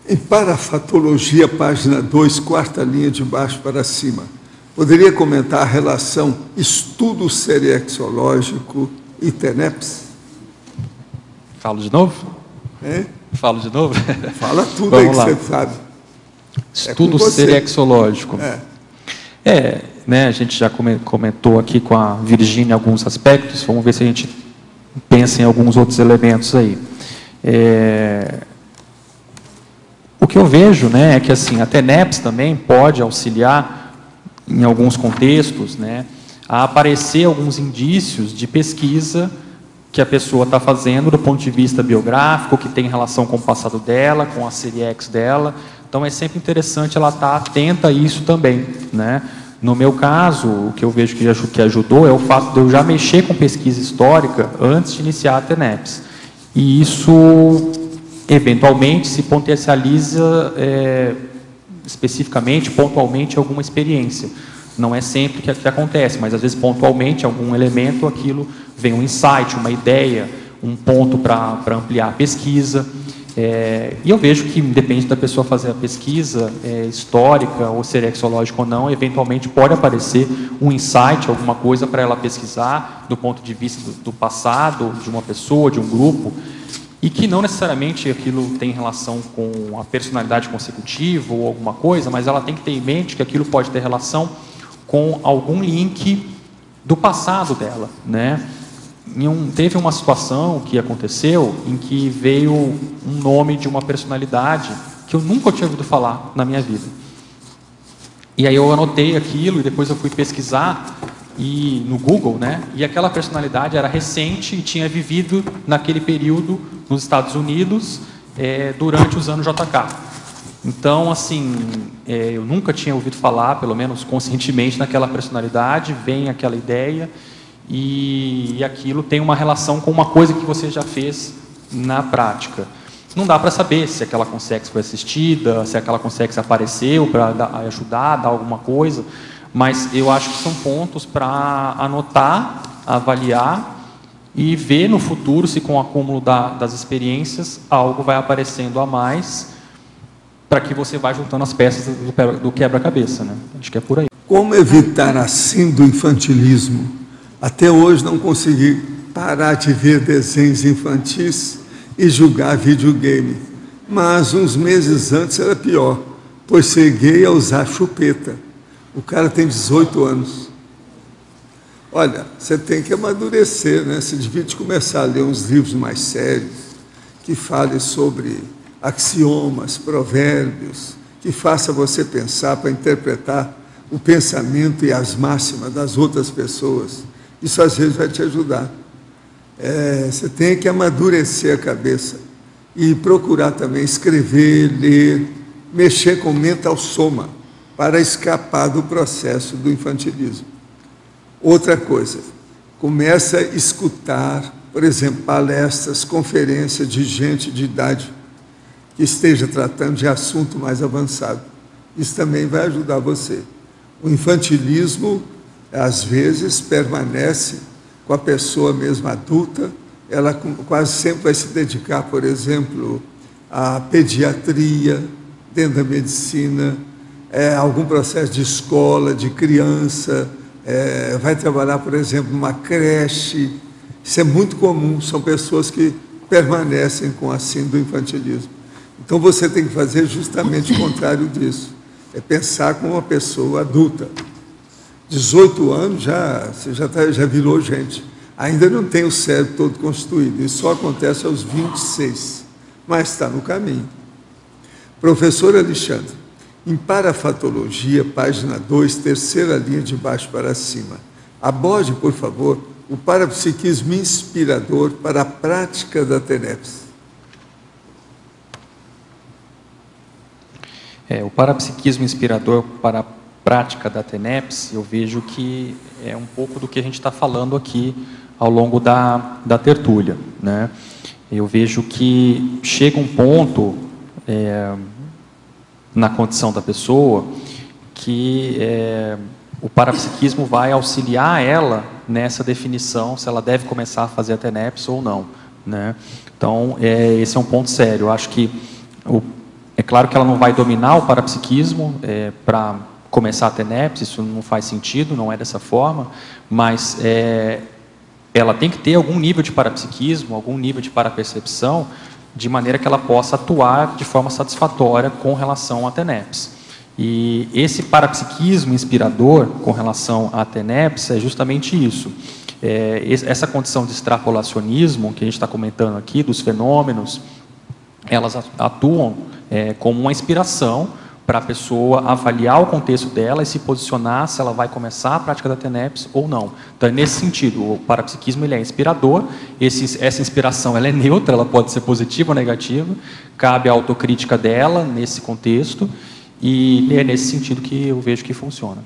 Em Parafatologia, página 2, quarta linha de baixo para cima, poderia comentar a relação estudo serexológico e TENEPS? Falo de novo? Hein? Falo de novo? Fala tudo aí que você sabe. Estudo serexológico. Né, a gente já comentou aqui com a Virgínia alguns aspectos, vamos ver se a gente pensa em alguns outros elementos aí. O que eu vejo, né, é que assim, a TENEPS também pode auxiliar, em alguns contextos, né, a aparecer alguns indícios de pesquisa que a pessoa está fazendo do ponto de vista biográfico, que tem relação com o passado dela, com a Seriex dela. Então, é sempre interessante ela estar atenta a isso também, né? No meu caso, o que eu vejo que ajudou é o fato de eu já mexer com pesquisa histórica antes de iniciar a TENEPS. E isso, eventualmente, se potencializa especificamente, pontualmente, alguma experiência. Não é sempre que acontece, mas às vezes pontualmente, algum elemento, aquilo vem um insight, uma ideia, um ponto para ampliar a pesquisa. E eu vejo que, independente da pessoa fazer a pesquisa histórica ou serexológica ou não, eventualmente pode aparecer um insight, alguma coisa para ela pesquisar do ponto de vista do passado, de uma pessoa, de um grupo, e que não necessariamente aquilo tem relação com a personalidade consecutiva ou alguma coisa, mas ela tem que ter em mente que aquilo pode ter relação com algum link do passado dela, né? Teve uma situação que aconteceu em que veio um nome de uma personalidade que eu nunca tinha ouvido falar na minha vida. E aí eu anotei aquilo e depois eu fui pesquisar no Google, né? E aquela personalidade era recente e tinha vivido naquele período nos Estados Unidos durante os anos JK. Então, assim, eu nunca tinha ouvido falar, pelo menos conscientemente, naquela personalidade, vem aquela ideia e aquilo tem uma relação com uma coisa que você já fez na prática. Não dá para saber se aquela consex foi assistida, se aquela consex apareceu para ajudar, dar alguma coisa, mas eu acho que são pontos para anotar, avaliar e ver no futuro se com o acúmulo das experiências algo vai aparecendo a mais para que você vá juntando as peças do quebra-cabeça, né? Acho que é por aí. Como evitar assim do infantilismo? Até hoje não consegui parar de ver desenhos infantis e julgar videogame. Mas uns meses antes era pior, pois cheguei a usar chupeta. O cara tem 18 anos. Olha, você tem que amadurecer, né? Você devia começar a ler uns livros mais sérios, que falem sobre axiomas, provérbios, que faça você pensar para interpretar o pensamento e as máximas das outras pessoas. Isso às vezes vai te ajudar. Você tem que amadurecer a cabeça e procurar também escrever, ler, mexer com mental soma para escapar do processo do infantilismo. Outra coisa, começa a escutar, por exemplo, palestras, conferências de gente de idade que esteja tratando de assunto mais avançado. Isso também vai ajudar você. O infantilismo, às vezes, permanece com a pessoa mesmo adulta, ela quase sempre vai se dedicar, por exemplo, à pediatria, dentro da medicina, algum processo de escola, de criança, vai trabalhar, por exemplo, numa creche. Isso é muito comum, são pessoas que permanecem com a síndrome do infantilismo. Então, você tem que fazer justamente o contrário disso, pensar como uma pessoa adulta. 18 anos, você já virou gente. Ainda não tem o cérebro todo constituído, isso só acontece aos 26, mas está no caminho. Professor Alexandre, em Parafatologia, página 2, terceira linha de baixo para cima, aborde, por favor, o parapsiquismo inspirador para a prática da TENEPS. O parapsiquismo inspirador para a prática da TENEPS, eu vejo que é um pouco do que a gente está falando aqui ao longo da tertúlia, né? Eu vejo que chega um ponto na condição da pessoa que o parapsiquismo vai auxiliar ela nessa definição se ela deve começar a fazer a TENEPS ou não, né? Então, esse é um ponto sério. Eu acho que claro que ela não vai dominar o parapsiquismo para começar a TENEPS, isso não faz sentido, não é dessa forma, mas ela tem que ter algum nível de parapsiquismo, algum nível de parapercepção, de maneira que ela possa atuar de forma satisfatória com relação à TENEPS. E esse parapsiquismo inspirador com relação à TENEPS é justamente isso. Essa condição de extrapolacionismo que a gente está comentando aqui, dos fenômenos, elas atuam como uma inspiração para a pessoa avaliar o contexto dela e se posicionar se ela vai começar a prática da TENEPS ou não. Então, nesse sentido, o parapsiquismo ele é inspirador, essa inspiração ela é neutra, ela pode ser positiva ou negativa, cabe a autocrítica dela nesse contexto, e é nesse sentido que eu vejo que funciona.